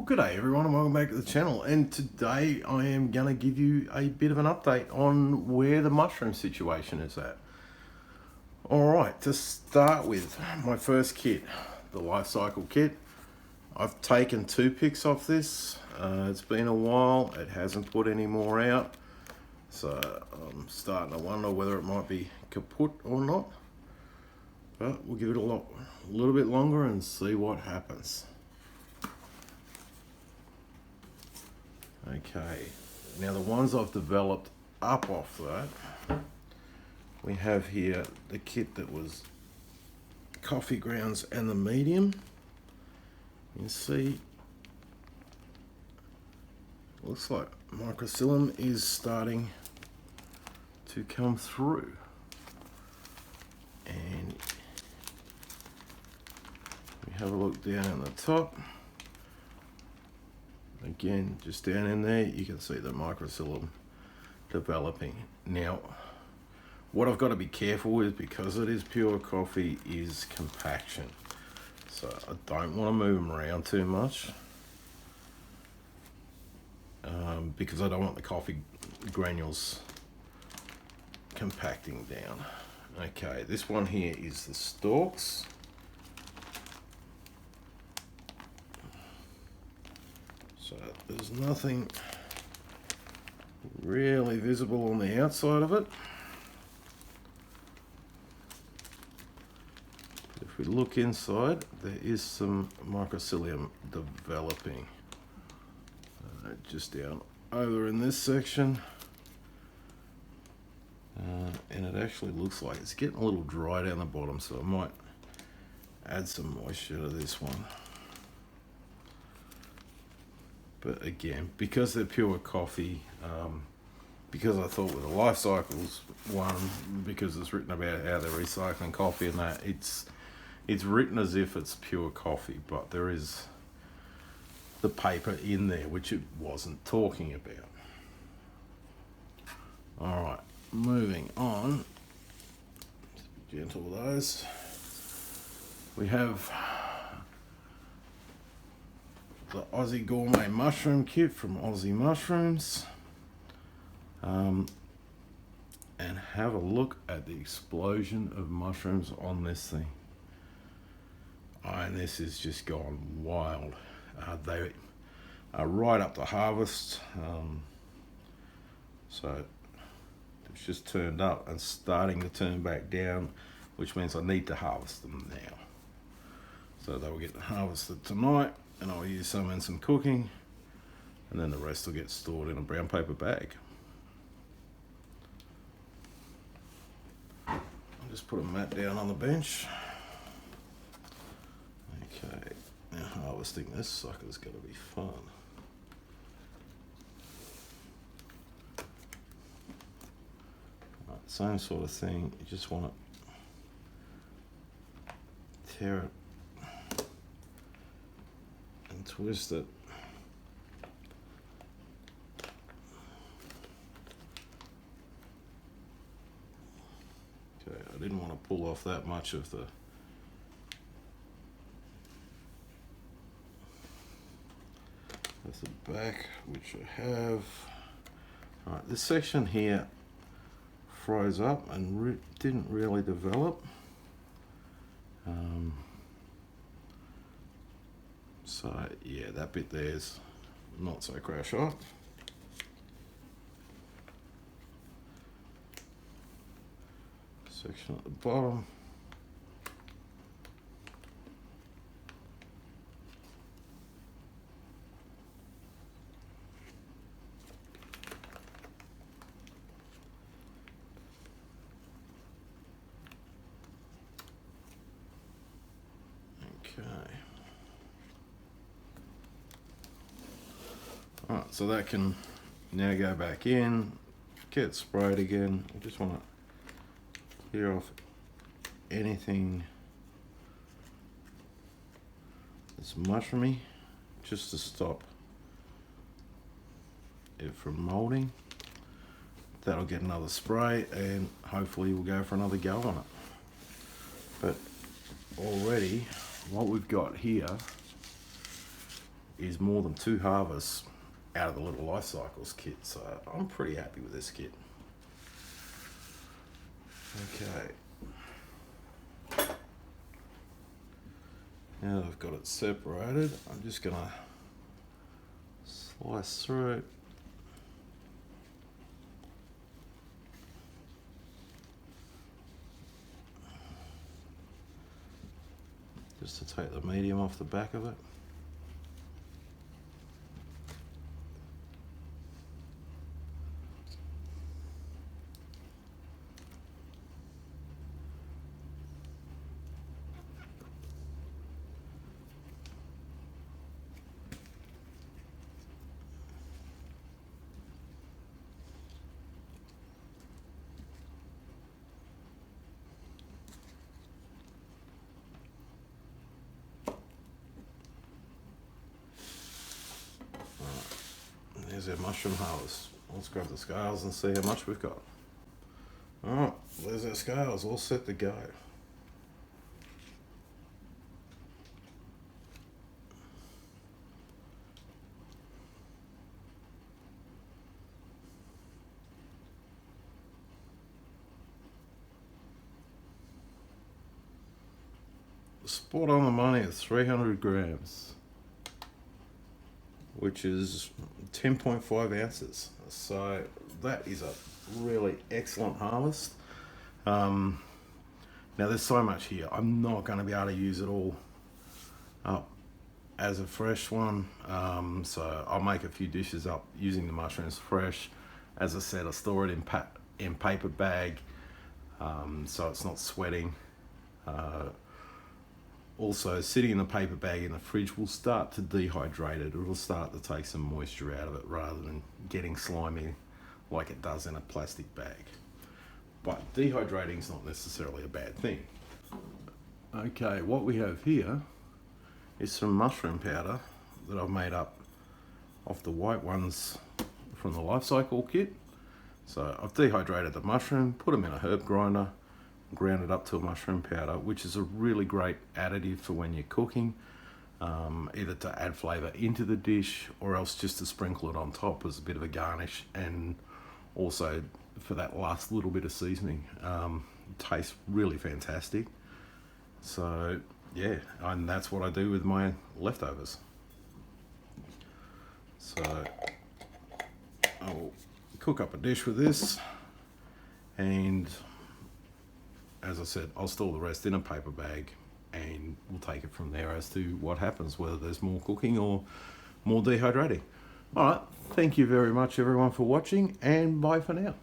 G'day everyone and welcome back to the channel, and today I am going to give you a bit of an update on where the mushroom situation is at. Alright, to start with, my first kit, the life cycle kit. I've taken 2 pics off this. It's been a while, it hasn't put any more out, so I'm starting to wonder whether it might be kaput or not, but we'll give it a little bit longer and see what happens. Okay, now the ones I've developed up off that, we have here the kit that was coffee grounds and the medium. You can see, looks like mycilium is starting to come through. And we have a look down in the top. Again, just down in there, you can see the mycilium developing. Now, what I've got to be careful with, because it is pure coffee, is compaction. So I don't want to move them around too much, because I don't want the coffee granules compacting down. Okay, this one here is the stalks. So there's nothing really visible on the outside of it. If we look inside, there is some mycilium developing. Just down over in this section. And it actually looks like it's getting a little dry down the bottom, so I might add some moisture to this one. But again, because they're pure coffee, because I thought with the life cycles one, because it's written about how they're recycling coffee and that, it's written as if it's pure coffee, but there is the paper in there which it wasn't talking about. Alright, moving on. Just be gentle with those. We have the Aussie Gourmet mushroom kit from Aussie Mushrooms, and have a look at the explosion of mushrooms on this thing. And this is just gone wild. They are right up to harvest, so it's just turned up and starting to turn back down, which means I need to harvest them now. So they will get harvested tonight, and I'll use some in some cooking, and then the rest will get stored in a brown paper bag. I'll just put a mat down on the bench. Okay, now harvesting this sucker's gonna be fun. Right, same sort of thing, you just want to tear it and twist it. Okay, I didn't want to pull off that much of the back, which I have. Alright, this section here froze up and didn't really develop. So yeah, that bit there's not so crash hot. Section at the bottom. Okay. Alright, so that can now go back in, get sprayed again. I just want to clear off anything that's mushroomy, just to stop it from molding. That'll get another spray, and hopefully we'll go for another go on it. But already what we've got here is more than 2 harvests out of the little life cycles kit, so I'm pretty happy with this kit. Okay, now I've got it separated, I'm just gonna slice through it. Just to take the medium off the back of it. There's our mushroom harvest. Let's grab the scales and see how much we've got. Alright, there's our scales, all set to go. Spot on the money at 300 grams, which is 10.5 ounces. So that is a really excellent harvest. Now there's so much here, I'm not going to be able to use it all up as a fresh one, so I'll make a few dishes up using the mushrooms fresh. As I said, I store it in paper bag, so it's not sweating. Also, sitting in the paper bag in the fridge will start to dehydrate it. It will start to take some moisture out of it rather than getting slimy like it does in a plastic bag. But dehydrating is not necessarily a bad thing. Okay, what we have here is some mushroom powder that I've made up off the white ones from the life cycle kit. So I've dehydrated the mushroom, put them in a herb grinder, ground it up to a mushroom powder, which is a really great additive for when you're cooking, either to add flavour into the dish or else just to sprinkle it on top as a bit of a garnish, and also for that last little bit of seasoning. It tastes really fantastic. So yeah, and that's what I do with my leftovers. So I'll cook up a dish with this, and as I said, I'll store the rest in a paper bag and we'll take it from there as to what happens, whether there's more cooking or more dehydrating. All right, thank you very much everyone for watching, and bye for now.